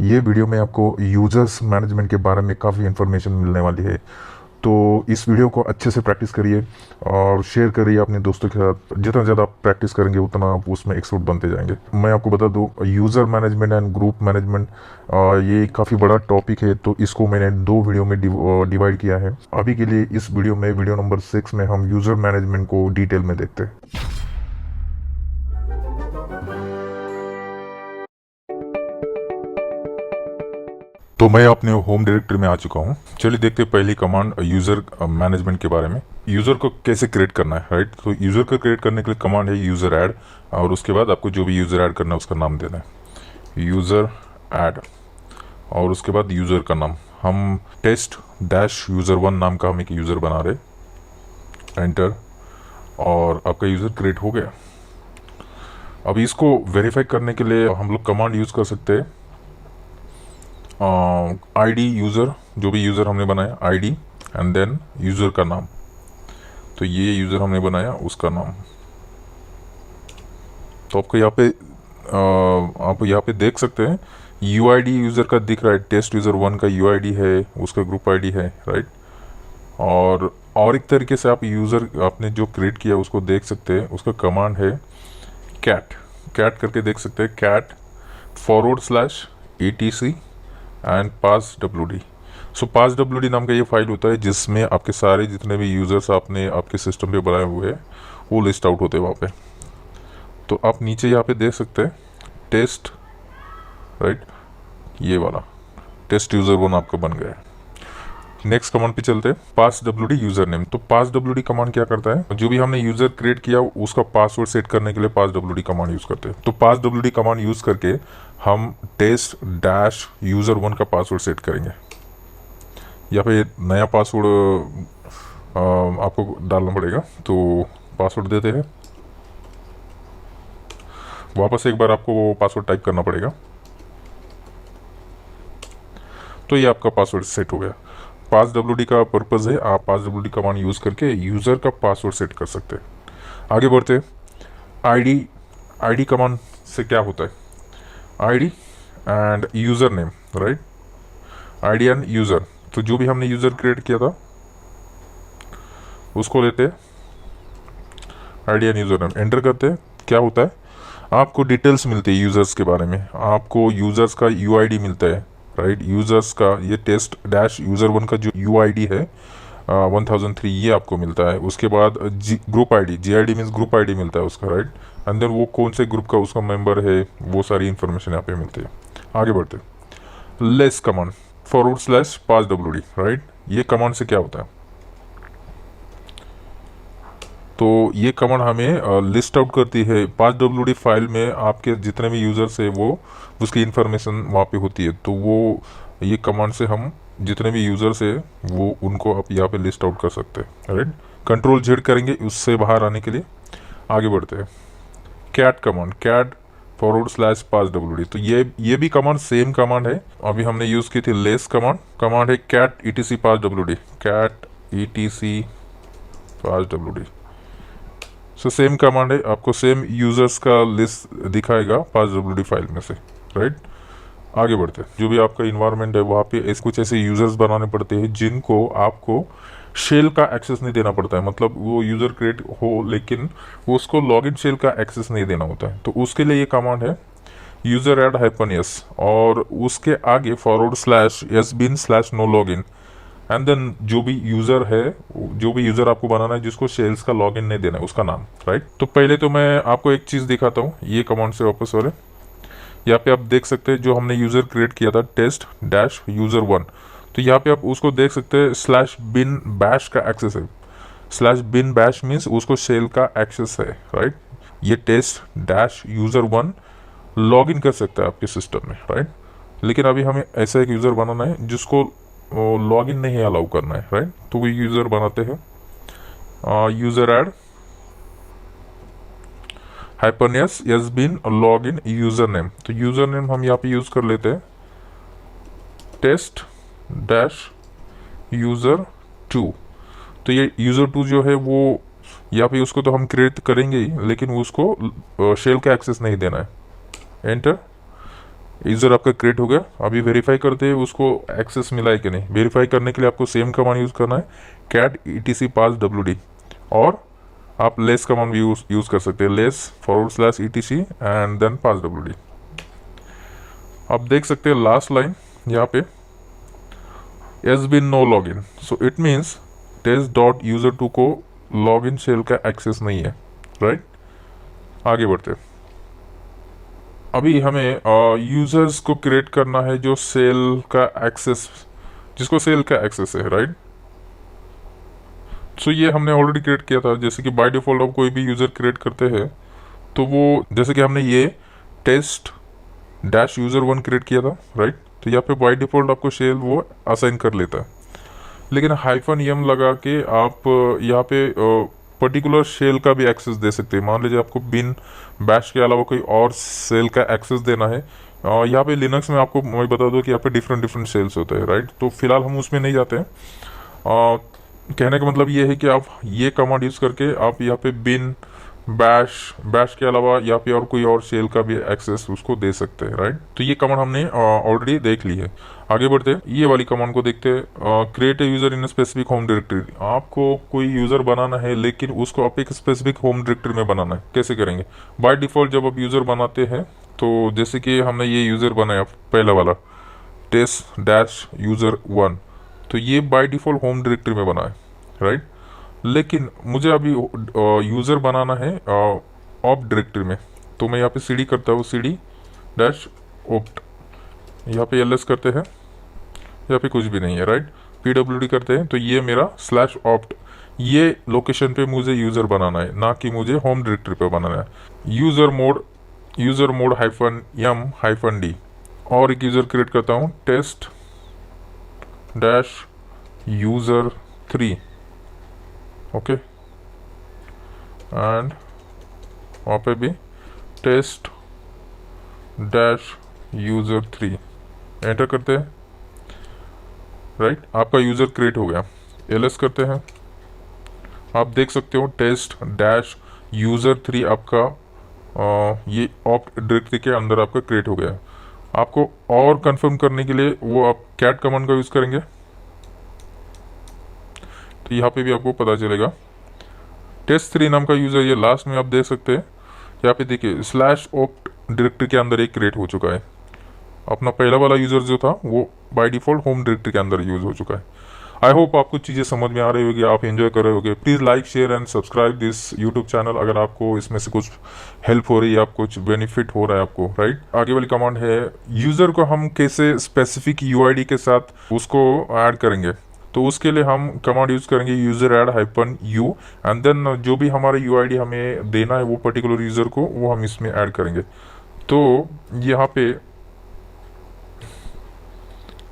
ये वीडियो में आपको यूज़र्स मैनेजमेंट के बारे में काफ़ी इन्फॉर्मेशन मिलने वाली है। तो इस वीडियो को अच्छे से प्रैक्टिस करिए और शेयर करिए अपने दोस्तों के साथ। जितना ज़्यादा आप प्रैक्टिस करेंगे उतना आप उसमें एक्सपर्ट बनते जाएंगे। मैं आपको बता दूं, user management and group management ये काफ़ी बड़ा टॉपिक है, तो इसको मैंने दो वीडियो में डिवाइड किया है। अभी के लिए इस वीडियो में, वीडियो नंबर 6 में, हम यूज़र मैनेजमेंट को डिटेल में देखते हैं। तो मैं अपने होम डायरेक्टरी में आ चुका हूँ। चलिए देखते हैं पहली कमांड यूज़र मैनेजमेंट के बारे में। यूज़र को कैसे क्रिएट करना है, राइट। तो यूज़र को क्रिएट करने के लिए कमांड है यूज़र ऐड, और उसके बाद आपको जो भी यूज़र ऐड करना है उसका नाम देना है, यूज़र ऐड। और उसके बाद यूज़र का नाम हम टेस्ट डैश यूज़र 1 नाम का हम एक यूज़र बना रहे। एंटर, और आपका यूज़र क्रिएट हो गया। अब इसको वेरीफाई करने के लिए हम लोग कमांड यूज़ कर सकते हैं, आईडी यूज़र, जो भी यूज़र हमने बनाया आईडी, एंड देन यूज़र का नाम। तो ये यूज़र हमने बनाया, उसका नाम। तो आपको यहाँ पे आप यहाँ पे देख सकते हैं यूआईडी यूज़र का दिख रहा है। टेस्ट यूज़र 1 का यूआईडी है, उसका ग्रुप आईडी है, राइट। और एक तरीके से आप यूज़र आपने जो क्रिएट किया उसको देख सकते हैं। उसका कमांड है कैट। कैट करके देख सकते हैं, cat /etc and pass W. So pass W नाम का ये फाइल होता है जिसमें आपके सारे जितने भी यूज़र्स आपने आपके सिस्टम पे बनाए हुए हैं वो लिस्ट आउट होते हैं वहाँ पे। तो आप नीचे यहाँ पे देख सकते हैं टेस्ट, राइट, ये वाला टेस्ट यूज़र 1 आपका बन गया है। नेक्स्ट कमांड पे चलते हैं, पास डब्ल्यू यूज़र नेम। तो पास डब्ल्यू कमांड क्या करता है, जो भी हमने यूज़र क्रिएट किया उसका पासवर्ड सेट करने के लिए पास डब्ल्यू कमांड यूज़ करते हैं। तो पास डब्ल्यू कमांड यूज़ करके हम टेस्ट डैश यूज़र 1 का पासवर्ड सेट करेंगे। यहाँ पे नया पासवर्ड आपको डालना पड़ेगा। तो पासवर्ड देते हैं, वापस एक बार आपको वो पासवर्ड टाइप करना पड़ेगा। तो ये आपका पासवर्ड सेट हो गया। पास डब्ल्यू का पर्पज़ है, आप पास डब्ल्यू कमांड यूज़ करके यूज़र का पासवर्ड सेट कर सकते हैं। आगे बढ़ते, आईडी। आईडी कमांड से क्या होता है, ID end user name, right. ID end user, तो जो भी हमने यूज़र क्रिएट किया था उसको लेते हैं, ID end user name enter करते हैं। क्या होता है, आपको डिटेल्स मिलती है यूज़र्स के बारे में। आपको यूज़र्स का यूआईडी मिलता है, राइट। यूज़र्स का ये टेस्ट डैश यूज़र 1 का जो यूआईडी है 1003, ये आपको मिलता है। उसके बाद group ID, GID means group ID मिलता है उसका, राइट। अंदर वो कौन से ग्रुप का उसका मेंबर है, वो सारी इन्फॉर्मेशन यहाँ पे मिलती है। आगे बढ़ते, लेस कमांड /पास डब्ल्यू, राइट। ये कमांड से क्या होता है, तो ये कमांड हमें लिस्ट आउट करती है पास डब्ल्यू फाइल में आपके जितने भी यूज़र्स है वो उसकी इन्फॉर्मेशन वहाँ पे होती है। तो वो ये कमांड से हम जितने भी यूज़र्स है वो उनको आप यहाँ पे लिस्ट आउट कर सकते हैं, राइट। कंट्रोल जेड करेंगे उससे बाहर आने के लिए। आगे बढ़ते हैं, कैट कमांड, कैट /पास डब्ल्यू। तो ये भी कमांड सेम कमांड है, अभी हमने यूज़ की थी लेस कमांड। कमांड है कैट etc पास डब्ल्यू, कैट etc पास डब्ल्यू। सो सेम कमांड है, आपको सेम यूज़र्स का लिस्ट दिखाएगा पास डब्ल्यू फाइल में से, राइट। आगे बढ़ते हैं, जो भी आपका इन्वायरमेंट है वहाँ पे कुछ ऐसे यूज़र्स बनाने पड़ते हैं जिनको आपको शेल का एक्सेस नहीं देना पड़ता है। मतलब वो यूज़र क्रिएट हो लेकिन वो उसको लॉगिन शेल का एक्सेस नहीं देना होता है। तो उसके लिए ये कमांड है यूज़र ऐड -s, और उसके आगे /s bin/no login, and then जो भी यूज़र है, जो भी यूज़र आपको बनाना है जिसको शेल्स का लॉगिन नहीं देना है उसका नाम, राइट। तो पहले तो मैं आपको एक चीज़ दिखाता हूँ, ये कमांड से वापस वाले यहाँ पे आप देख सकते हैं जो हमने यूज़र क्रिएट किया था टेस्ट डैश यूज़र 1। तो यहाँ पे आप उसको देख सकते हैं /bin/bash का एक्सेस है। /bin/bash मीन्स उसको शेल का एक्सेस है, राइट। ये test dash user 1 log in कर सकता है आपके सिस्टम में, राइट। लेकिन अभी हमें ऐसा एक यूज़र बनाना है जिसको लॉग इन नहीं अलाउ करना है, राइट। तो वो यूज़र बनाते हैं user add -s bin log in user name. तो यूज़र नेम हम यहाँ पे यूज़ कर लेते हैं टेस्ट डैश यूज़र 2। तो ये यूज़र 2 जो है वो यहाँ पे उसको तो हम क्रिएट करेंगे ही, लेकिन उसको शेल का एक्सेस नहीं देना है। एंटर, यूज़र आपका क्रिएट हो गया। अभी वेरीफाई करते हैं उसको एक्सेस मिला है कि नहीं। वेरीफाई करने के लिए आपको सेम कमांड यूज़ करना है, कैट etc pass wd, और आप लेस कमांड भी यूज़ कर सकते हैं, less / etc and then pass wd। आप देख सकते हैं लास्ट लाइन यहाँ पे has been no login, so it means test.user2 को लॉगिन शेल का एक्सेस नहीं है, राइट। आगे बढ़ते हैं। अभी हमें यूजर्स को क्रिएट करना है जो सेल का एक्सेस, जिसको सेल का एक्सेस है, राइट। सो ये हमने ऑलरेडी क्रिएट किया था। जैसे कि बाय डिफॉल्ट आप कोई भी यूज़र क्रिएट करते हैं तो वो, जैसे कि हमने ये test-user1 क्रिएट किया था, राइट। तो यहाँ पे बाय डिफॉल्ट आपको शेल वो असाइन कर लेता है, लेकिन -m लगा के आप यहाँ पे पर्टिकुलर शेल का भी एक्सेस दे सकते हैं। मान लीजिए आपको बिन बैश के अलावा कोई और शेल का एक्सेस देना है। यहाँ पे लिनक्स में आपको मैं बता दूं कि यहाँ पे डिफरेंट शेल्स होते हैं, राइट। तो फिलहाल हम उसमें नहीं जाते हैं। कहने का मतलब ये है कि आप ये कमांड यूज़ करके आप यहाँ पे बिन बैश के अलावा यहाँ पे और कोई और शेल का भी एक्सेस उसको दे सकते हैं, राइट। तो ये कमांड हमने ऑलरेडी देख ली है। आगे बढ़ते हैं, ये वाली कमांड को देखते हैं, create a user in specific home directory. आपको कोई यूज़र बनाना है लेकिन उसको आप एक स्पेसिफिक होम डायरेक्टरी में बनाना है। कैसे करेंगे? बाय डिफ़ॉल्ट जब आप यूज़र बनाते हैं तो जैसे कि हमने ये यूज़र बनाया पहला वाला test-user1, तो ये बाय डिफ़ॉल्ट होम डायरेक्टरी में बना है, राइट। लेकिन मुझे अभी यूज़र बनाना है ऑप डायरेक्टरी में, तो मैं यहाँ पे cd करता हूँ, cd-opt। यहाँ पे ls करते हैं, यहाँ पे कुछ भी नहीं है, राइट। pwd करते हैं तो ये मेरा /opt, ये लोकेशन पे मुझे यूज़र बनाना है, ना कि मुझे होम डायरेक्टरी पे बनाना है। यूज़र मोड -m-d, और एक यूज़र क्रिएट करता हूँ test-user3, ओके। एंड वहाँ पे भी test-user3 एंटर करते हैं, राइट। आपका यूज़र क्रिएट हो गया। ls करते हैं, आप देख सकते हो test-user3 आपका ये ऑप्ट डायरेक्टरी के अंदर आपका क्रिएट हो गया। आपको और कंफर्म करने के लिए वो आप कैट कमांड का यूज़ करेंगे, तो यहाँ पे भी आपको पता चलेगा test3 नाम का यूज़र, ये लास्ट में आप देख सकते हैं। यहाँ पे देखिए /opt डायरेक्टरी के अंदर एक क्रिएट हो चुका है। अपना पहला वाला यूज़र जो था वो बाय डिफ़ॉल्ट होम डायरेक्टरी के अंदर यूज़ हो चुका है। आई होप आपको चीज़ें समझ में आ रही होगी, आप एंजॉय कर रहे होगे। Please like share and subscribe this YouTube channel अगर आपको इसमें से कुछ हेल्प हो रही है, आप कुछ बेनिफिट हो रहा है आपको, राइट। आगे वाली कमांड है, यूज़र को हम कैसे स्पेसिफिक यूआईडी के साथ उसको ऐड करेंगे। तो उसके लिए हम कमांड यूज़ करेंगे user add -u, and then जो भी हमारा यूआईडी हमें देना है वो पर्टिकुलर यूज़र को, वो हम इसमें ऐड करेंगे। तो यहाँ पे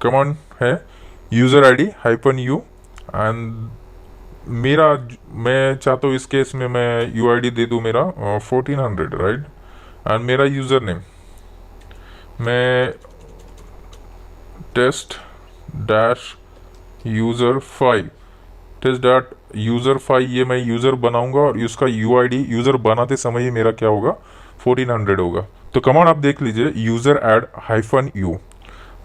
कमांड है यूज़र ID -u, एंड मैं चाहता हूँ इस केस में मैं यूआईडी दे दूँ मेरा 1400, राइट। एंड मेरा यूज़र नेम मैं test-user5 ये मैं यूज़र बनाऊंगा, और इसका यूआईडी यूज़र बनाते समय ही मेरा क्या होगा, 1400 होगा। तो कमांड आप देख लीजिए, यूज़र ऐड -u,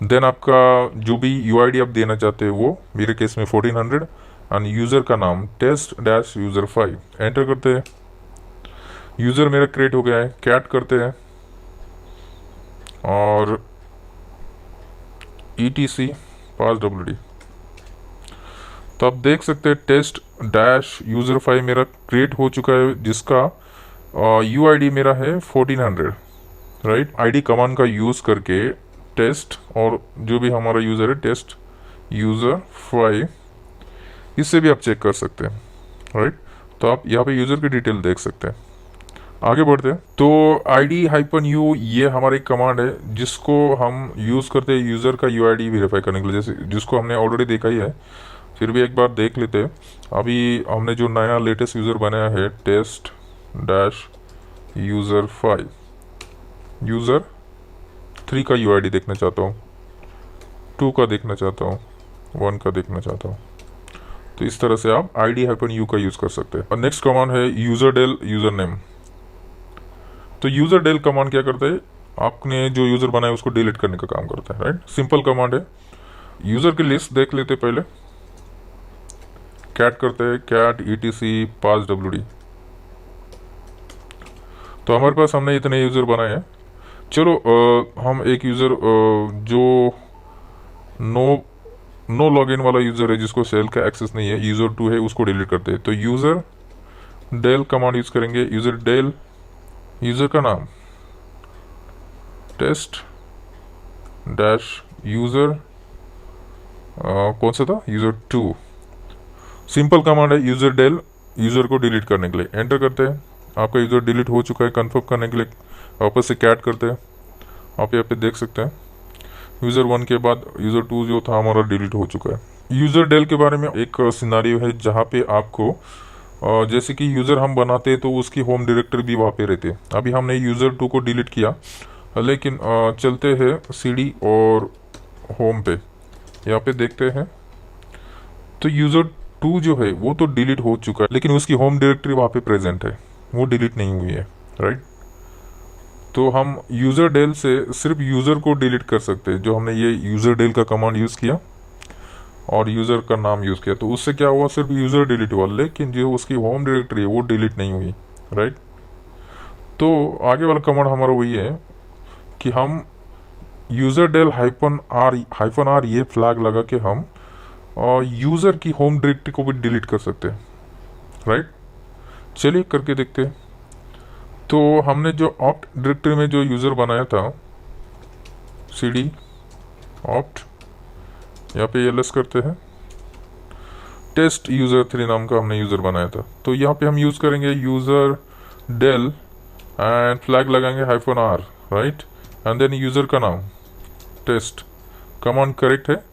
देन आपका जो भी यूआईडी आप देना चाहते हैं वो मेरे केस में 1400, एंड यूज़र का नाम test-user5 एंटर करते हैं। यूज़र मेरा क्रिएट हो गया है, कैट करते हैं और etc pass wd। तो आप देख सकते हैं test-user5 मेरा क्रिएट हो चुका है, जिसका यूआईडी मेरा है 1400, राइट। आईडी कमांड का यूज़ करके टेस्ट और जो भी हमारा यूज़र है test-user5, इससे भी आप चेक कर सकते हैं, राइट। तो आप यहाँ पे यूज़र की डिटेल देख सकते हैं। आगे बढ़ते हैं, तो ID-u ये हमारी एक कमांड है जिसको हम यूज़ करते हैं यूज़र का यूआईडी वेरीफाई करने के लिए, जैसे जिसको हमने ऑलरेडी देखा ही है, फिर भी एक बार देख लेते हैं। अभी हमने जो नया लेटेस्ट यूज़र बनाया है test-user5, यूज़र 3 का यूआईडी देखना चाहता हूँ, 2 का देखना चाहता हूँ, 1 का देखना चाहता हूँ। तो इस तरह से आप ID-u का यूज़ कर सकते हैं। और नेक्स्ट कमांड है यूज़र डेल यूज़र नेम। तो यूज़र डेल कमांड क्या करता है, आपने जो यूज़र बनाया उसको डिलीट करने का काम करता है, राइट। सिंपल कमांड है। यूज़र की लिस्ट देख लेते पहले, कैट करते हैं, कैट etc passwd। तो हमारे पास हमने इतने यूज़र बनाए हैं। चलो हम एक यूज़र जो नो नो लॉगिन वाला यूज़र है, जिसको सेल का एक्सेस नहीं है, यूज़र 2 है, उसको डिलीट करते हैं। तो यूज़र डेल कमांड यूज़ करेंगे। यूज़र डेल, यूज़र का नाम टेस्ट डैश यूज़र, कौन सा था, यूज़र 2। सिंपल कमांड है यूज़र डेल, यूज़र को डिलीट करने के लिए। एंटर करते हैं। आपका यूज़र डिलीट हो चुका है। कंफर्म करने के लिए वापस से कैट करते हैं। आप यहाँ पे देख सकते हैं यूज़र 1 के बाद यूज़र 2 जो था हमारा डिलीट हो चुका है। यूज़र डेल के बारे में एक सिनारियो है जहाँ पे आपको जैसे कि यूज़र हम बनाते हैं तो उसकी होम डायरेक्टरी भी वहाँ पे रहती है। अभी हमने यूज़र 2 को डिलीट किया, लेकिन चलते हैं CD और होम पे, यहाँ पे देखते हैं तो यूज़र 2 जो है वो तो डिलीट हो चुका है, लेकिन उसकी होम डायरेक्टरी वहाँ पे प्रेजेंट है, वो डिलीट नहीं हुई है, राइट। तो हम यूज़र डेल से सिर्फ यूज़र को डिलीट कर सकते हैं। जो हमने ये यूज़र डेल का कमांड यूज़ किया और यूज़र का नाम यूज़ किया, तो उससे क्या हुआ, सिर्फ यूज़र डिलीट हुआ, लेकिन जो उसकी होम डायरेक्टरी है वो डिलीट नहीं हुई, राइट। तो आगे वाला कमांड हमारा वही है कि हम यूज़र डेल -r ये फ्लैग लगा के हम यूज़र की होम डायरेक्टरी को भी डिलीट कर सकते हैं, राइट। चलिए करके देखते हैं। तो हमने जो ऑप्ट डायरेक्टरी में जो यूज़र बनाया था, CD ऑप्ट, यहाँ पे ls करते हैं, टेस्ट यूज़र 3 नाम का हमने यूज़र बनाया था। तो यहाँ पे हम यूज़ करेंगे यूज़र डेल एंड फ्लैग लगाएंगे -r, right, and then user का नाम टेस्ट। कमांड करेक्ट है,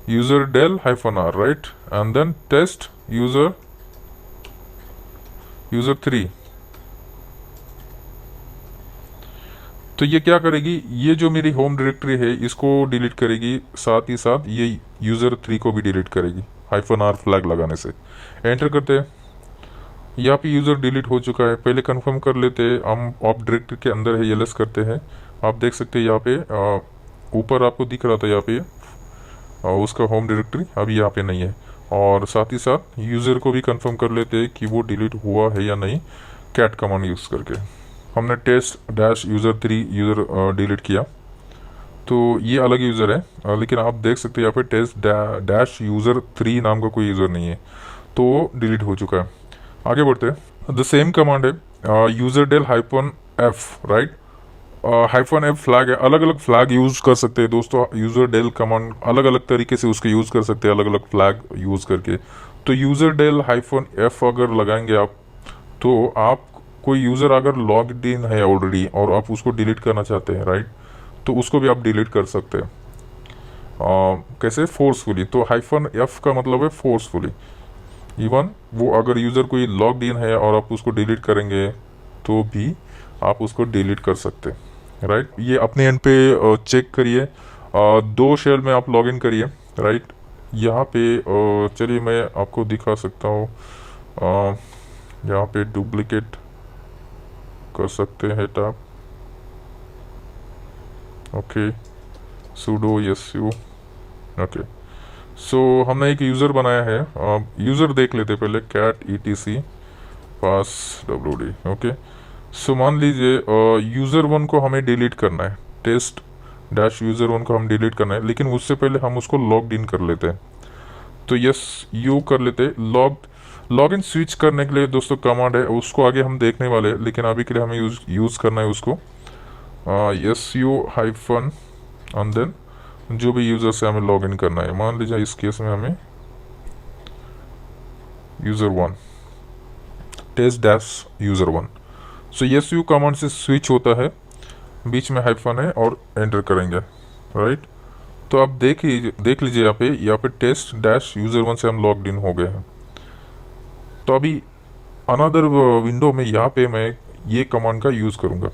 user del -r, right, and then test user 3। तो ये क्या करेगी, ये जो मेरी होम डायरेक्टरी है इसको डिलीट करेगी, साथ ही साथ ये यूज़र 3 को भी डिलीट करेगी -r फ्लैग लगाने से। एंटर करते हैं। यहाँ पे यूज़र डिलीट हो चुका है। पहले कंफर्म कर लेते हैं, हम ऑप डायरेक्टरी के अंदर है, ls करते हैं। आप देख सकते हैं यहाँ पे ऊपर आपको दिख रहा था यहाँ पे उसका होम डायरेक्टरी, अभी यहाँ पे नहीं है। और साथ ही साथ यूज़र को भी कंफर्म कर लेते हैं कि वो डिलीट हुआ है या नहीं, कैट कमांड यूज़ करके। हमने test dash user 3 user delete किया, तो ये अलग यूज़र है, लेकिन आप देख सकते हैं यहाँ पे टेस्ट डैश यूज़र 3 नाम का कोई यूज़र नहीं है, तो डिलीट हो चुका है। आगे बढ़ते हैं। द सेम कमांड है user del -f, right. -f flag है, अलग अलग फ्लैग यूज़ कर सकते हैं दोस्तों। यूज़र डेल कमांड अलग अलग तरीके से उसको यूज़ कर सकते हैं, अलग अलग फ्लैग यूज़ करके। तो यूज़र डेल -f अगर लगाएंगे आप, तो आप कोई यूज़र अगर लॉग्ड इन है ऑलरेडी और आप उसको डिलीट करना चाहते हैं, राइट, तो उसको भी आप डिलीट कर सकते हैं। कैसे, फोर्सफुली। तो -f का मतलब है फोर्सफुली। इवन वो अगर यूज़र कोई लॉग्ड इन है और आप उसको डिलीट करेंगे तो भी आप उसको डिलीट कर सकते हैं, राइट। ये अपने एंड पे चेक करिए। 2 शेल में आप लॉगिन करिए, राइट। यहाँ पे चलिए मैं आपको दिखा सकता हूँ। यहाँ पे डुप्लिकेट कर सकते हैं tab, okay, sudo su, okay. So हमने एक यूज़र बनाया है। यूज़र देख लेते पहले, cat etc passwd, okay. So मान लीजिए यूज़र 1 को हमें डिलीट करना है, टेस्ट डैश यूज़र 1 को हम डिलीट करना है, लेकिन उससे पहले हम उसको लॉग्ड इन कर लेते हैं। तो यस यू कर लेते हैं। लॉग इन स्विच करने के लिए दोस्तों कमांड है, उसको आगे हम देखने वाले हैं, लेकिन अभी के लिए हमें यूज़ करना है उसको su हाइफन एंड देन जो भी यूज़र से हमें लॉग इन करना है। मान लीजिए इस केस में हमें यूज़र 1 टेस्ट डैश यूज़र 1। सो su कमांड से स्विच होता है, बीच में हाइफन है और एंटर करेंगे, राइट। तो आप देख लीजिए यहाँ पे टेस्ट डैश यूज़र 1 से हम लॉग्ड इन हो गए हैं। तो अभी अनदर विंडो में यहाँ पे मैं ये कमांड का यूज़ करूँगा,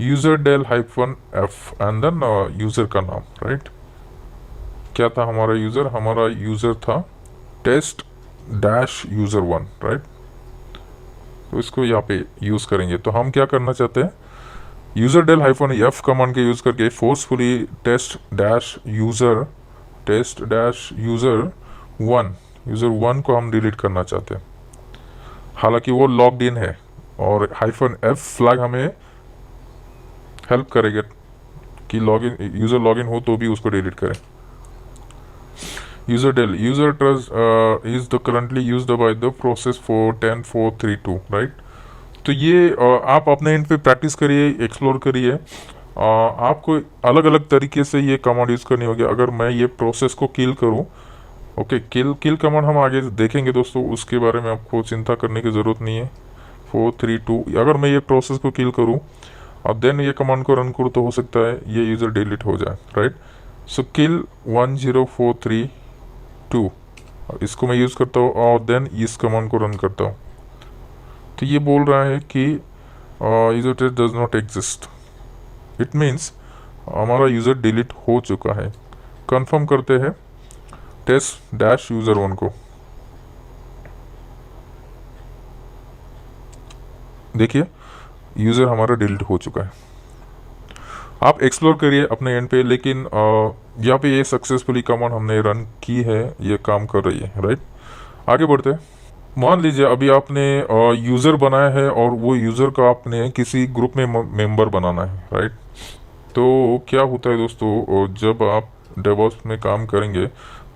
user del -f and then user का नाम, राइट। क्या था हमारा यूज़र था टेस्ट डैश यूज़र 1, राइट। तो इसको यहाँ पे यूज़ करेंगे। तो हम क्या करना चाहते हैं, user del hyphen F command के यूज करके फोर्सफुली यूजर वन को हम डिलीट करना चाहते हैं, हालांकि वो लॉग्ड इन है, और हाइफन एफ फ्लैग हमें हेल्प करेगा कि यूजर लॉगिन हो तो भी उसको डिलीट करें। User del user trust is the currently used by the process for 10432, right. तो ये आप अपने एंड पे प्रैक्टिस करिए, एक्सप्लोर करिए। आपको अलग अलग तरीके से ये कमांड यूज़ करनी होगी। अगर मैं ये प्रोसेस को किल करूं, ओके, किल कमांड हम आगे देखेंगे दोस्तों, उसके बारे में आपको चिंता करने की ज़रूरत नहीं है। 432 अगर मैं ये प्रोसेस को किल करूं और देन ये कमांड को रन करूं तो हो सकता है ये यूज़र डिलीट हो जाए, राइट। सो किल 10432 इसको मैं यूज़ करता हूँ और देन इस कमांड को रन करता हूँ। तो ये बोल रहा है कि user test does not exist, it means हमारा यूज़र डिलीट हो चुका है। कंफर्म करते हैं टेस्ट डैश यूज़र वन को। देखिए यूज़र हमारा डिलीट हो चुका है। आप एक्सप्लोर करिए अपने एंड पे, लेकिन यहाँ पे ये सक्सेसफुली कमांड हमने रन की है, ये काम कर रही है, राइट। आगे बढ़ते हैं। मान लीजिए अभी आपने यूज़र बनाया है और वो यूज़र का आपने किसी ग्रुप में मेंबर बनाना है, राइट। तो क्या होता है दोस्तों, जब आप डेवऑप्स में काम करेंगे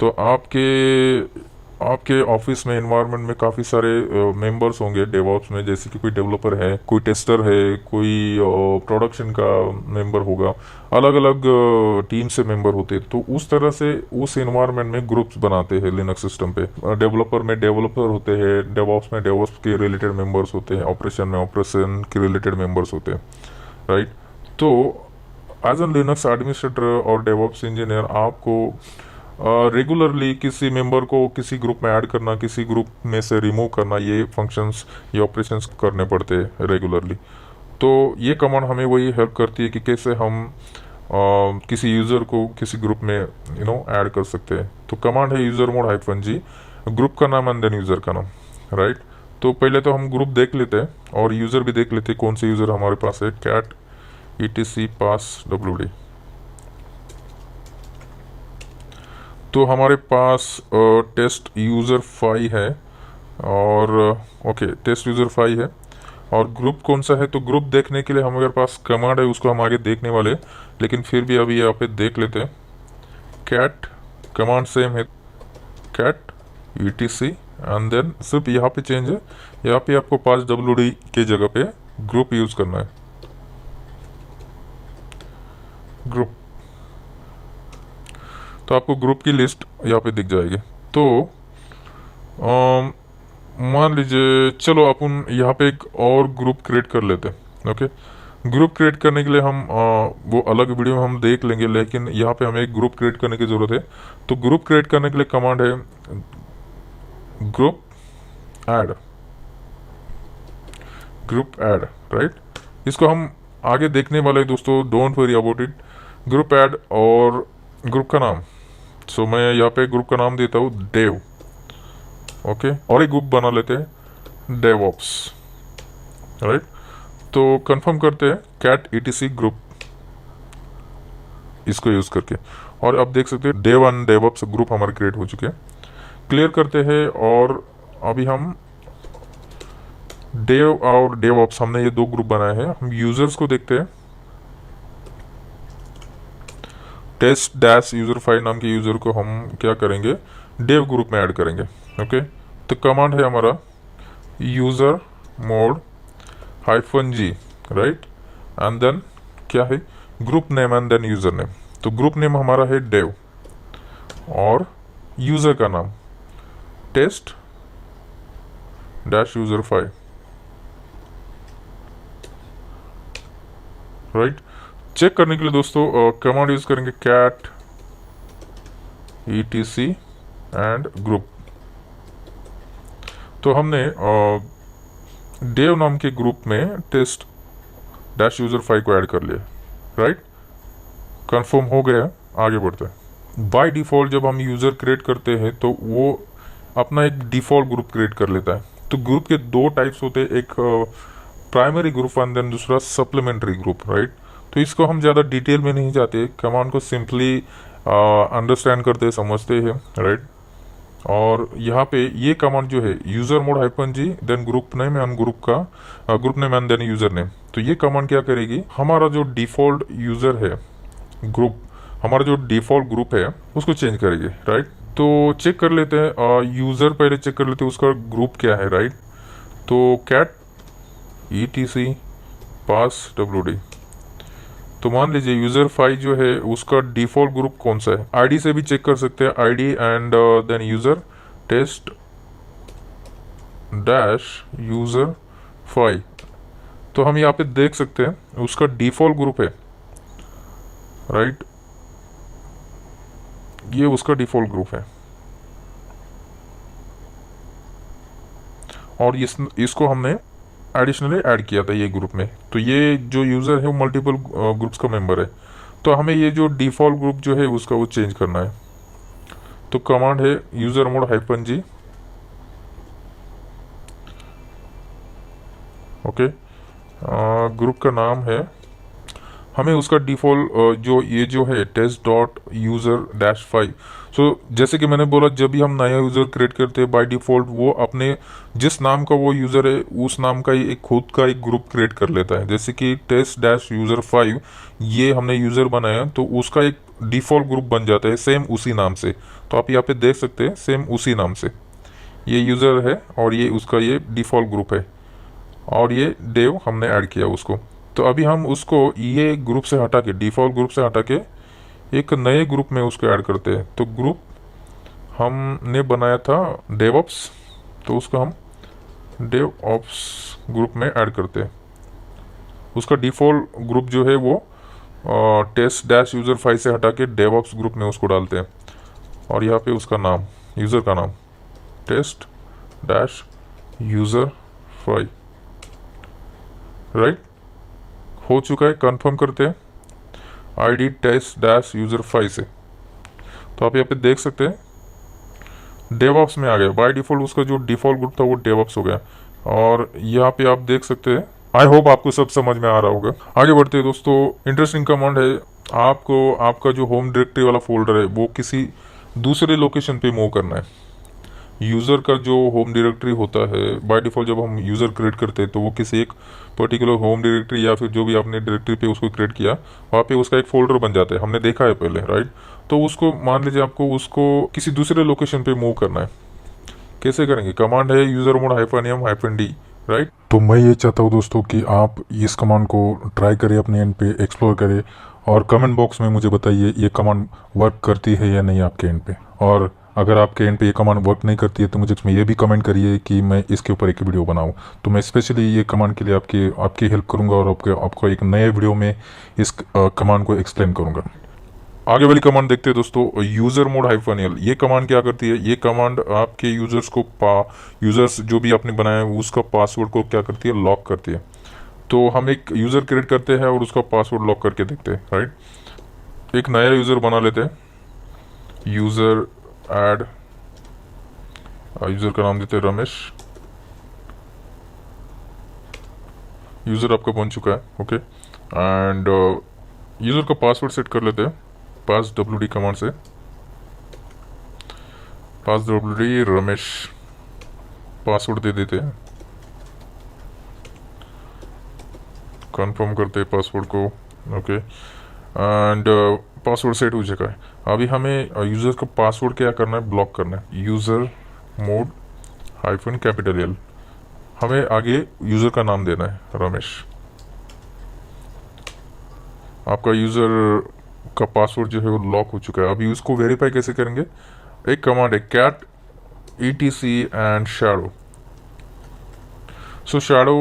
तो आपके ऑफिस में एनवायरनमेंट में काफ़ी सारे मेंबर्स होंगे डेवऑप्स में, जैसे कि कोई डेवलपर है, कोई टेस्टर है, कोई प्रोडक्शन का मेंबर होगा, अलग अलग टीम से मेंबर होते हैं। तो उस तरह से उस एनवायरनमेंट में ग्रुप्स बनाते हैं लिनक्स सिस्टम पे। डेवलपर में डेवलपर होते हैं, डेवऑप्स में डेवऑप्स के रिलेटेड मेंबर्स होते हैं, ऑपरेशन में ऑपरेशन के रिलेटेड मेंबर्स होते हैं, राइट। तो एज एन लिनक्स एडमिनिस्ट्रेटर और डेवऑप्स इंजीनियर आपको रेगुलरली किसी मेंबर को किसी ग्रुप में ऐड करना, किसी ग्रुप में से रिमूव करना, ये फंक्शंस, ये ऑपरेशंस करने पड़ते हैं रेगुलरली। तो ये कमांड हमें वही हेल्प करती है कि कैसे हम किसी यूज़र को किसी ग्रुप में ऐड कर सकते हैं। तो कमांड है यूज़र मोड -g, ग्रुप का नाम एंड देन यूज़र का नाम, राइट। तो पहले तो हम ग्रुप देख लेते हैं और यूज़र भी देख लेते हैं, कौन से यूज़र हमारे पास है। Cat etc passwd। तो हमारे पास टेस्ट यूज़र 5 है और ओके टेस्ट यूज़र 5 है, और ग्रुप कौन सा है। तो ग्रुप देखने के लिए हमारे पास कमांड है, उसको हम आगे देखने वाले, लेकिन फिर भी अभी यहाँ पे देख लेते हैं। कैट कमांड सेम है, कैट etc एंड देन सिर्फ यहाँ पे चेंज है, यहाँ पे आपको passwd के जगह पे ग्रुप यूज़ करना है, ग्रुप। तो आपको ग्रुप की लिस्ट यहाँ पे दिख जाएगी। तो मान लीजिए, चलो अपन यहाँ पे एक और ग्रुप क्रिएट कर लेते हैं, ओके। ग्रुप क्रिएट करने के लिए हम वो अलग वीडियो में हम देख लेंगे, लेकिन यहाँ पे हमें एक ग्रुप क्रिएट करने की ज़रूरत है। तो ग्रुप क्रिएट करने के लिए कमांड है ग्रुप ऐड, राइट। इसको हम आगे देखने वाले दोस्तों, don't worry about it. Group add और ग्रुप का नाम, सो मैं यहाँ पे ग्रुप का नाम देता हूँ डेव, ओके। और एक ग्रुप बना लेते हैं डेवऑप्स, राइट। तो कंफर्म करते हैं कैट etc ग्रुप, इसको यूज करके, और अब देख सकते हैं डेव एंड डेवऑप्स ग्रुप हमारे क्रिएट हो चुके हैं। क्लियर करते हैं, और अभी हम डेव और डेवऑप्स, हमने ये दो ग्रुप बनाए हैं। हम यूजर्स को देखते हैं। टेस्ट डैश यूजर 5 नाम के यूजर को हम क्या करेंगे, डेव ग्रुप में ऐड करेंगे, ओके। तो कमांड है हमारा user mod -g, right, and then क्या है, group name and then user name. तो ग्रुप नेम हमारा है डेव और यूजर का नाम test dash user 5, right. Check करने के लिए दोस्तों कमांड यूज करेंगे कैट etc एंड ग्रुप। तो हमने डेव नाम के ग्रुप में टेस्ट डैश यूजर 5 को ऐड कर लिया, राइट। कंफर्म हो गया, आगे बढ़ते हैं। बाय डिफॉल्ट जब हम यूजर क्रिएट करते हैं तो वो अपना एक डिफॉल्ट ग्रुप क्रिएट कर लेता है। तो ग्रुप के दो टाइप्स होते हैं, एक प्राइमरी ग्रुप एंड देन दूसरा सप्लीमेंट्री ग्रुप, राइट। तो इसको हम ज़्यादा डिटेल में नहीं जाते, कमांड को सिंपली अंडरस्टैंड करते समझते हैं, राइट। और यहाँ पे ये कमांड जो है user mod -g then group name and group name and then user name, तो ये कमांड क्या करेगी, हमारा जो डिफॉल्ट यूजर है ग्रुप, हमारा जो डिफॉल्ट ग्रुप है उसको चेंज करेगी, राइट। तो चेक कर लेते हैं, यूजर पहले चेक कर लेते हैं उसका ग्रुप क्या है, राइट। तो कैट etc पास wd, तो मान लीजिए यूजर 5 जो है उसका डिफॉल्ट ग्रुप कौन सा है, आईडी से भी चेक कर सकते हैं, ID and then user test dash user 5, तो हम यहाँ पे देख सकते हैं उसका डिफॉल्ट ग्रुप है, राइट। ये उसका डिफॉल्ट ग्रुप है और इसको हमने एडिशनली ऐड किया था ये ग्रुप में, तो ये जो यूज़र है वो मल्टीपल ग्रुप्स का मेंबर है, तो हमें ये जो डिफ़ॉल्ट ग्रुप जो है उसका वो चेंज करना है। तो कमांड है user mode -g, okay. Group का नाम है, हमें उसका डिफ़ॉल्ट जो है टेस्ट डॉट यूज़र डैश 5। सो जैसे कि मैंने बोला, जब भी हम नया यूज़र क्रिएट करते हैं बाय डिफ़ॉल्ट वो अपने जिस नाम का वो यूज़र है उस नाम का ही एक खुद का एक ग्रुप क्रिएट कर लेता है। जैसे कि टेस्ट डैश यूज़र 5 ये हमने यूज़र बनाया तो उसका एक डिफ़ॉल्ट ग्रुप बन जाता है सेम उसी नाम से। तो आप यहाँ पे देख सकते हैं सेम उसी नाम से ये यूज़र है और ये उसका ये डिफ़ॉल्ट ग्रुप है और ये डेव हमने ऐड किया उसको। तो अभी हम उसको ये ग्रुप से हटा के, डिफ़ॉल्ट ग्रुप से हटा के एक नए ग्रुप में उसको ऐड करते हैं। तो ग्रुप हमने बनाया था डेवऑप्स, तो उसको हम डेवऑप्स ग्रुप में ऐड करते हैं। उसका डिफ़ॉल्ट ग्रुप जो है वो टेस्ट डैश यूज़र 5 से हटा के डेवऑप्स ग्रुप में उसको डालते हैं और यहाँ पे उसका नाम, यूज़र का नाम टेस्ट डैश यूज़र 5, राइट। हो चुका है, कंफर्म करते हैं आईडी टेस्ट डैश यूज़र 5 से। तो आप यहाँ पे देख सकते हैं डेवऑप्स में आ गया, बाय डिफ़ॉल्ट उसका जो डिफ़ॉल्ट ग्रुप था वो डेवऑप्स हो गया और यहाँ पे आप देख सकते हैं। आई होप आपको सब समझ में आ रहा होगा। आगे बढ़ते हैं दोस्तों, इंटरेस्टिंग कमांड है, आपको आपका जो होम डायरेक्टरी वाला फोल्डर है वो किसी दूसरे लोकेशन पे मूव करना है। यूज़र का जो होम डायरेक्टरी होता है बाय डिफ़ॉल्ट जब हम यूज़र क्रिएट करते हैं तो वो किसी एक पर्टिकुलर होम डायरेक्टरी या फिर जो भी आपने डायरेक्टरी पे उसको क्रिएट किया वहाँ पे उसका एक फ़ोल्डर बन जाता है, हमने देखा है पहले, राइट। तो उसको मान लीजिए आपको उसको किसी दूसरे लोकेशन पे मूव करना है, कैसे करेंगे, कमांड है यूज़र मोड -m-d, राइट। तो मैं ये चाहता हूँ दोस्तों कि आप इस कमांड को ट्राई करें, अपने एंड पे एक्सप्लोर करें और कमेंट बॉक्स में मुझे बताइए ये कमांड वर्क करती है या नहीं आपके एंड पे। और अगर आपके एंड पे ये कमांड वर्क नहीं करती है तो मुझे इसमें ये भी कमेंट करिए कि मैं इसके ऊपर एक वीडियो बनाऊं, तो मैं स्पेशली ये कमांड के लिए आपकी हेल्प करूंगा और आपको एक नए वीडियो में इस कमांड को एक्सप्लेन करूंगा। आगे वाली कमांड देखते हैं दोस्तों, यूज़र मोड -l। ये कमांड क्या करती है, ये कमांड आपके यूज़र्स को यूज़र्स जो भी आपने बनाया है उसका पासवर्ड को क्या करती है, लॉक करती है। तो हम एक यूज़र क्रिएट करते हैं और उसका पासवर्ड लॉक करके देखते हैं, राइट। एक नया यूज़र बना लेते हैं, यूज़र ऐड, यूज़र का नाम देते हैं रमेश, यूज़र आपका बन चुका है, ओके। एंड यूज़र का पासवर्ड सेट कर लेते हैं पास wd कमांड से, पास wd रमेश पासवर्ड दे देते हैं, कंफर्म करते हैं पासवर्ड को, ओके। एंड पासवर्ड सेट हो चुका है। अभी हमें यूज़र का पासवर्ड क्या करना है, ब्लॉक करना है, यूज़र मोड -L। हमें आगे यूज़र का नाम देना है रमेश। आपका यूज़र का पासवर्ड जो है वो लॉक हो चुका है। अभी उसको वेरीफाई कैसे करेंगे, एक कमांड है cat etc and shadow. So shadow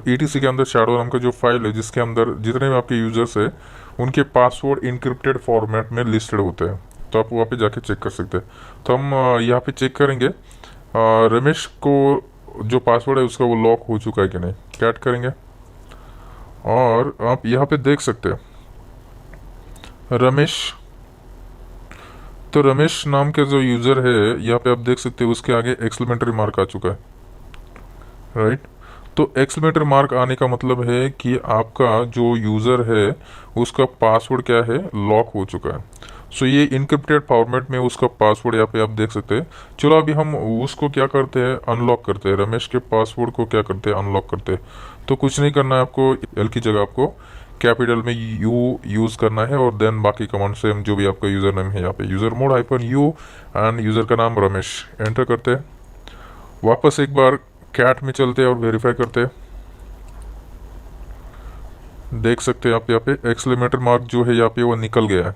etc के अंदर शैडो नाम का जो फाइल है जिसके अंदर जितने भी आपके यूज़र्स है उनके पासवर्ड इनक्रिप्टेड फॉर्मेट में लिस्टेड होते हैं, तो आप वहाँ पे जाके चेक कर सकते हैं। तो हम यहाँ पे चेक करेंगे रमेश को जो पासवर्ड है उसका वो लॉक हो चुका है कि नहीं, कैट करेंगे और आप यहाँ पे देख सकते हैं रमेश। तो रमेश नाम के जो यूज़र है यहाँ पे आप देख सकते हैं उसके आगे एक्सक्लेमेटरी मार्क आ चुका है, राइट। तो एक्सक्लेमेटर मार्क आने का मतलब है कि आपका जो यूज़र है उसका पासवर्ड क्या है, लॉक हो चुका है। सो ये इनक्रिप्टेड फॉर्मेट में उसका पासवर्ड यहाँ पे आप देख सकते हैं। चलो अभी हम उसको क्या करते हैं, अनलॉक करते हैं। रमेश के पासवर्ड को क्या करते हैं, अनलॉक करते हैं। तो कुछ नहीं करना है आपको, एल की जगह आपको कैपिटल में यू यूज़ करना है और देन बाकी कमांड से जो भी आपका यूज़र नेम है यहाँ पे user mode -u end user का नाम रमेश एंटर करते हैं। वापस एक बार कैट में चलते हैं और वेरीफाई करते हैं। देख सकते हैं आप यहाँ पे एक्सक्लेमेटर मार्क जो है यहाँ पे वो निकल गया है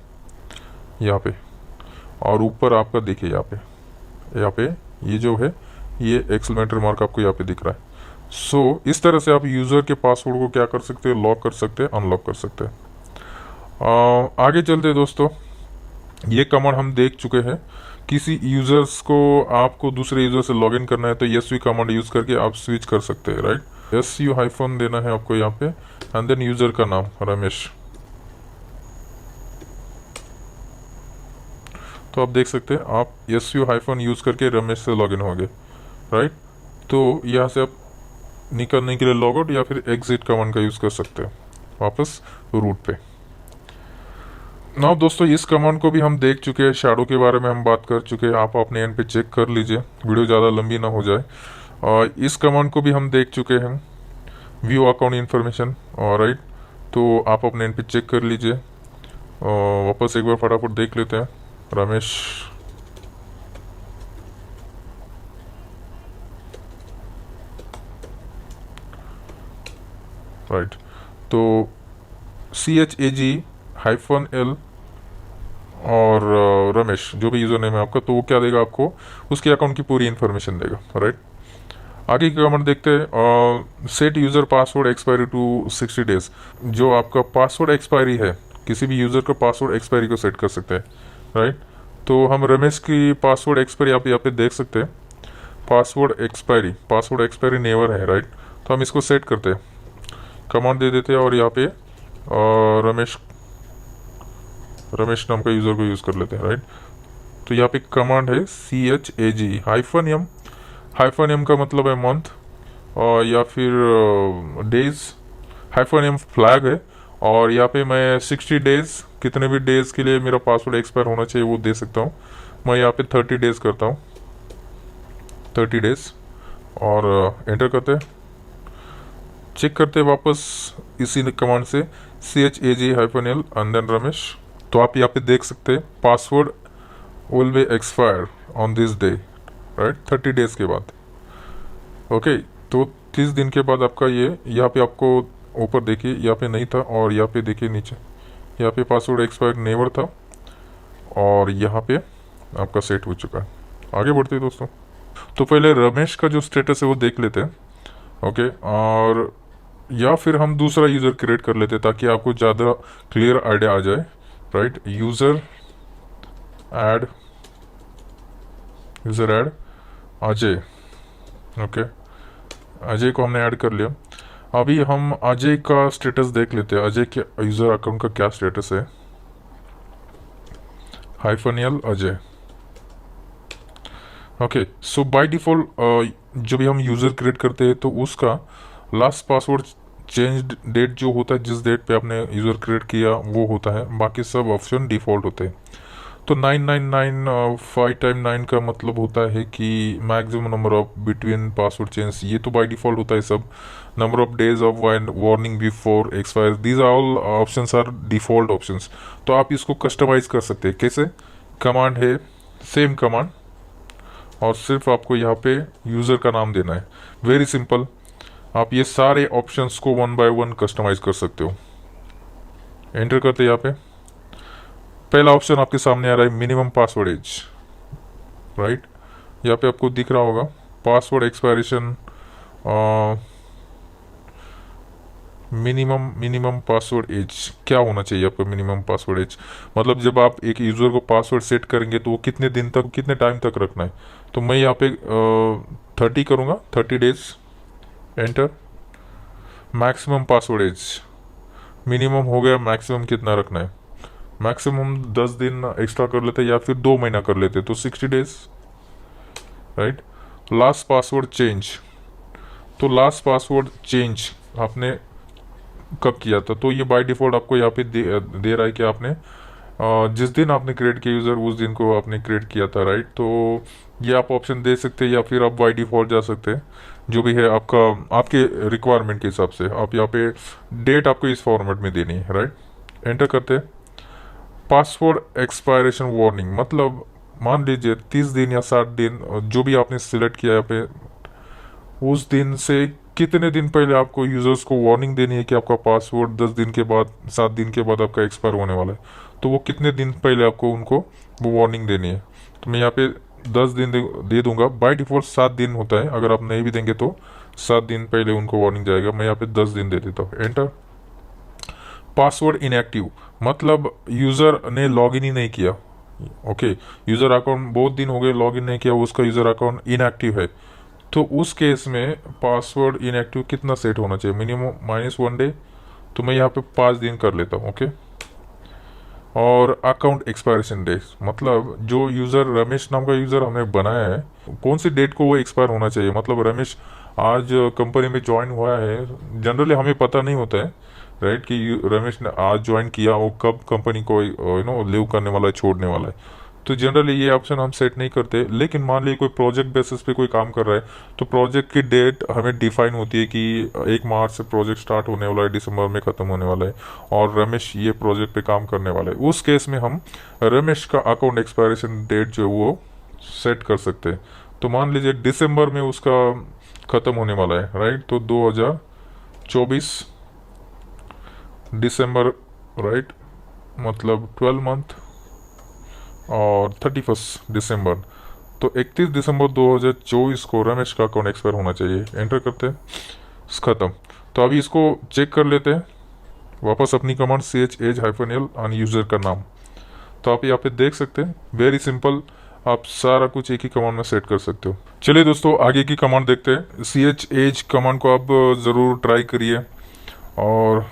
यहाँ पे। और ऊपर आपका देखिए यहाँ पे ये जो है ये एक्सक्लेमेटर मार्क आपको यहाँ पे दिख रहा है। सो इस तरह से आप यूज़र के पासवर्ड को क्या कर सकते हैं, लॉक कर सकते हैं, अनलॉक कर सकते हैं। आगे चलते हैं दोस्तों। ये कमांड हम देख चुके हैं। किसी यूज़र्स को आपको दूसरे यूज़र से लॉगिन करना है तो SU कमांड यूज़ करके आप स्विच कर सकते हैं, राइट। SU हाइफन देना है आपको यहाँ पे एंड देन यूज़र का नाम रमेश। तो आप देख सकते हैं आप SU हाइफन यूज़ करके रमेश से लॉगिन होंगे, राइट। तो यहाँ से आप निकलने के लिए लॉग आउट या फिर एग्जिट कमांड का यूज़ कर सकते हैं वापस रूट पे। नाउ दोस्तों इस कमांड को भी हम देख चुके हैं, शैडो के बारे में हम बात कर चुके हैं। आप अपने एंड पे चेक कर लीजिए, वीडियो ज़्यादा लंबी ना हो जाए। और इस कमांड को भी हम देख चुके हैं, व्यू अकाउंट इन्फॉर्मेशन, और राइट। तो आप अपने एंड पे चेक कर लीजिए। वापस एक बार फटाफट देख लेते हैं रमेश। राइट, तो CHAG-L और रमेश जो भी यूज़र नेम है आपका, तो वो क्या देगा आपको, उसके अकाउंट की पूरी इन्फॉर्मेशन देगा, राइट। आगे की कमेंट देखते हैं। Set user password expiry to 60 days. जो आपका पासवर्ड एक्सपायरी है, किसी भी यूज़र का पासवर्ड एक्सपायरी को सेट कर सकते हैं, राइट। तो हम रमेश की पासवर्ड एक्सपायरी आप यहाँ पे देख सकते हैं। पासवर्ड एक्सपायरी नेवर है, राइट। तो हम इसको सेट करते हैं, कमांड दे देते हैं और यहाँ पे रमेश नाम का यूज़र को यूज़ कर लेते हैं, राइट। तो यहाँ पे कमांड है CHAG-M। -M का मतलब है मंथ और या फिर डेज। -M फ्लैग है। और यहाँ पे मैं 60 डेज, कितने भी डेज के लिए मेरा पासवर्ड एक्सपायर होना चाहिए वो दे सकता हूँ। मैं यहाँ पे 30 डेज करता हूँ, 30 डेज, और एंटर करते हैं। चेक करते हैं वापस इसी कमांड से CHAG-L एंड देन रमेश। तो आप यहाँ पे देख सकते हैं password will be expire on this day, right, 30 days के बाद। ओके, तो 30 दिन के बाद आपका ये यहाँ पे आपको ऊपर देखिए यहाँ पे नहीं था, और यहाँ पे देखिए नीचे यहाँ पे पासवर्ड एक्सपायर नेवर था, और यहाँ पे आपका सेट हो चुका है। आगे बढ़ते हैं दोस्तों। तो पहले रमेश का जो स्टेटस है वो देख लेते हैं, ओके। और या फिर हम दूसरा यूज़र क्रिएट कर लेते हैं ताकि आपको ज़्यादा क्लियर आइडिया आ जाए, right. User add Ajay, okay. Ajay को हमने ऐड कर लिया। अभी हम अजय का स्टेटस देख लेते हैं। अजय के यूज़र अकाउंट का क्या स्टेटस है, -L Ajay, okay. So by default जब भी हम यूज़र क्रिएट करते हैं तो उसका लास्ट पासवर्ड चेंज डेट जो होता है, जिस डेट पे आपने यूज़र क्रिएट किया वो होता है, बाकी सब ऑप्शन डिफ़ॉल्ट होते हैं। तो 999 5 टाइम 9 का मतलब होता है कि maximum number of between password change, ये तो बाय डिफ़ॉल्ट होता है सब। Number of days of warning before expire, these are all options are default options. तो आप इसको कस्टमाइज़ कर सकते हैं। कैसे? कमांड है, सेम कमांड, और सिर्फ आपको यहाँ पे यूज़र का नाम देना है। Very simple. आप ये सारे ऑप्शंस को 1 बाय 1 कस्टमाइज कर सकते हो। एंटर करते हैं यहाँ पे। पहला ऑप्शन आपके सामने आ रहा है मिनिमम पासवर्ड एज, राइट। यहाँ पे आपको दिख रहा होगा password expiration, minimum password age क्या होना चाहिए आपका। मिनिमम पासवर्ड एज मतलब जब आप एक यूज़र को पासवर्ड सेट करेंगे तो वो कितने दिन तक, कितने टाइम तक रखना है। तो मैं यहाँ पे 30 करूँगा, 30 days, enter. Maximum password age, minimum हो गया, मैक्सिमम कितना रखना है। मैक्सिमम 10 दिन एक्स्ट्रा कर लेते या फिर 2 महीना कर लेते तो 60 days, right. Last password change, तो लास्ट पासवर्ड चेंज आपने कब किया था, तो ये बाय डिफ़ॉल्ट आपको यहाँ पे दे रहा है कि आपने जिस दिन आपने क्रिएट किया यूज़र उस दिन को आपने क्रिएट किया था, राइट। तो ये आप ऑप्शन दे सकते हैं या फिर आप बाय डिफ़ॉल्ट जा सकते हैं, जो भी है आपका आपके रिक्वायरमेंट के हिसाब से। आप यहाँ पे डेट आपको इस फॉर्मेट में देनी है, राइट। एंटर करते हैं। पासवर्ड एक्सपायरेशन वार्निंग, मतलब मान लीजिए 30 दिन या 60 दिन जो भी आपने सिलेक्ट किया यहाँ पे, उस दिन से कितने दिन पहले आपको यूज़र्स को वार्निंग देनी है कि आपका पासवर्ड 10 दिन के बाद 7 दिन के बाद आपका एक्सपायर होने वाला है। तो वो कितने दिन पहले आपको उनको वो वार्निंग देनी है। तो मैं यहाँ पे 10 दिन दे दूंगा। बाय डिफ़ॉल्ट 7 दिन होता है, अगर आप नहीं भी देंगे तो 7 दिन पहले उनको वार्निंग जाएगा। मैं यहाँ पे 10 दिन दे देता हूँ। एंटर। पासवर्ड इनएक्टिव, मतलब यूज़र ने लॉगिन ही नहीं किया। ओके, यूज़र अकाउंट बहुत दिन हो गए लॉगिन नहीं किया, उसका यूज़र अकाउंट इनएक्टिव है। तो उस केस में पासवर्ड इनएक्टिव कितना सेट होना चाहिए, मिनिमम -1 डे। तो मैं यहाँ पे 5 दिन कर लेता हूँ। ओके। और अकाउंट एक्सपायरेशन डेट, मतलब जो यूज़र रमेश नाम का यूज़र हमने बनाया है, कौन सी डेट को वो एक्सपायर होना चाहिए। मतलब रमेश आज कंपनी में ज्वाइन हुआ है, जनरली हमें पता नहीं होता है, राइट, कि रमेश ने आज ज्वाइन किया, वो कब कंपनी को लीव करने वाला है, छोड़ने वाला है। तो जनरली ये ऑप्शन हम सेट नहीं करते। लेकिन मान लीजिए कोई प्रोजेक्ट बेसिस पे कोई काम कर रहा है, तो प्रोजेक्ट की डेट हमें डिफाइन होती है कि 1 मार्च से प्रोजेक्ट स्टार्ट होने वाला है, दिसंबर में ख़त्म होने वाला है, और रमेश ये प्रोजेक्ट पे काम करने वाला है। उस केस में हम रमेश का अकाउंट एक्सपायरेशन डेट जो है वो सेट कर सकते हैं। तो मान लीजिए दिसंबर में उसका ख़त्म होने वाला है, राइट। तो 2024 दिसंबर, राइट, मतलब 12 मंथ, और 31 दिसंबर, तो 31 दिसंबर 2024 को रमेश का अकाउंट एक्सपायर होना चाहिए। एंटर करते हैं, ख़त्म। तो अभी इसको चेक कर लेते हैं वापस अपनी कमांड CHED-L ऑन यूज़र का नाम। तो आप यहाँ पे देख सकते हैं, वेरी सिंपल, आप सारा कुछ एक ही कमांड में सेट कर सकते हो। चलिए दोस्तों, आगे की कमांड देखते हैं। CHED कमांड को आप ज़रूर ट्राई करिए और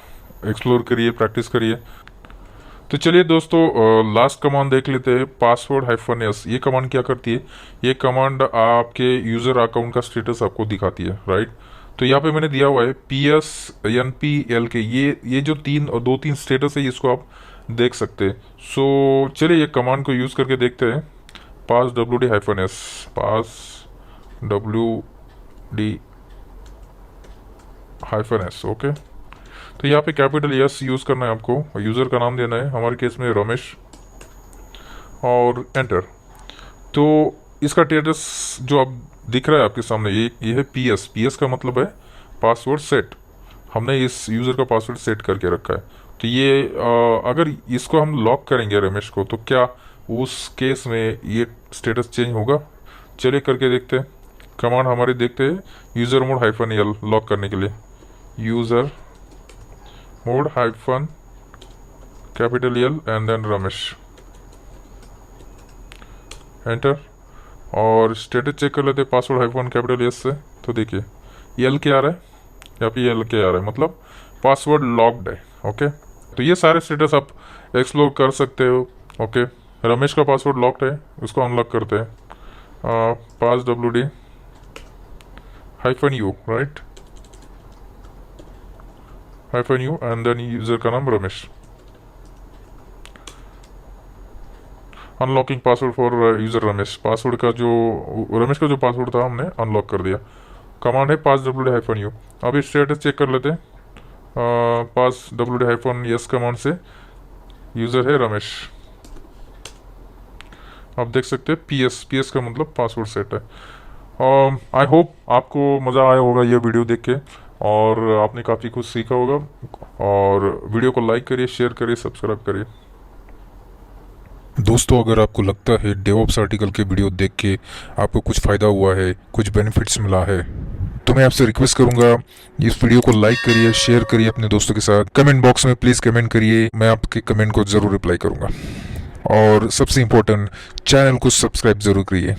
एक्सप्लोर करिए, प्रैक्टिस करिए। तो चलिए दोस्तों, लास्ट कमांड देख लेते हैं, password-s। ये कमांड क्या करती है, ये कमांड आपके यूज़र अकाउंट का स्टेटस आपको दिखाती है, राइट। तो यहाँ पे मैंने दिया हुआ है PSNPLK, ये जो 2-3 स्टेटस है, इसको आप देख सकते हैं। सो चलिए ये कमांड को यूज़ करके देखते हैं। passwd-s, passwd-s, okay. तो यहाँ पे कैपिटल S यूज़ करना है आपको, यूज़र का नाम देना है, हमारे केस में रमेश, और एंटर। तो इसका स्टेटस जो आप दिख रहा है आपके सामने, ये है PS का मतलब है पासवर्ड सेट। हमने इस यूज़र का पासवर्ड सेट करके रखा है। तो ये अगर इसको हम लॉक करेंगे रमेश को, तो क्या उस केस में ये स्टेटस चेंज होगा। चलिए करके देखते हैं। कमांड हमारे देखते हैं, यूज़र मोड -L लॉक करने के लिए, user mod -L and then Ramesh, enter. और स्टेटस चेक कर लेते हैं password -S से। तो देखिए L क्या आ रहा है, यहाँ पे L क्या आ रहा है, मतलब पासवर्ड लॉक्ड है। ओके, तो ये सारे स्टेटस आप एक्सप्लोर कर सकते हो। ओके, रमेश का पासवर्ड लॉक्ड है, उसको अनलॉक करते हैं। passwd-u, right, -u and then user का नाम Ramesh. Unlocking password for user Ramesh, password का जो रमेश का जो पासवर्ड था हमने अनलॉक कर दिया। कमांड है passwd-u। अभी स्टेटस चेक कर लेते हैं। passwd-s कमांड से यूज़र है रमेश, आप देख सकते हैं PS का मतलब पासवर्ड सेट है। आई होप आपको मज़ा आया होगा ये वीडियो देख के, और आपने काफ़ी कुछ सीखा होगा। और वीडियो को लाइक करिए, शेयर करिए, सब्सक्राइब करिए। दोस्तों, अगर आपको लगता है डेवऑप्स आर्टिकल के वीडियो देख के आपको कुछ फ़ायदा हुआ है, कुछ बेनिफिट्स मिला है, तो मैं आपसे रिक्वेस्ट करूंगा, इस वीडियो को लाइक करिए, शेयर करिए अपने दोस्तों के साथ। कमेंट बॉक्स में प्लीज़ कमेंट करिए, मैं आपके कमेंट को ज़रूर रिप्लाई करूंगा। और सबसे इम्पोर्टेंट, चैनल को सब्सक्राइब ज़रूर करिए।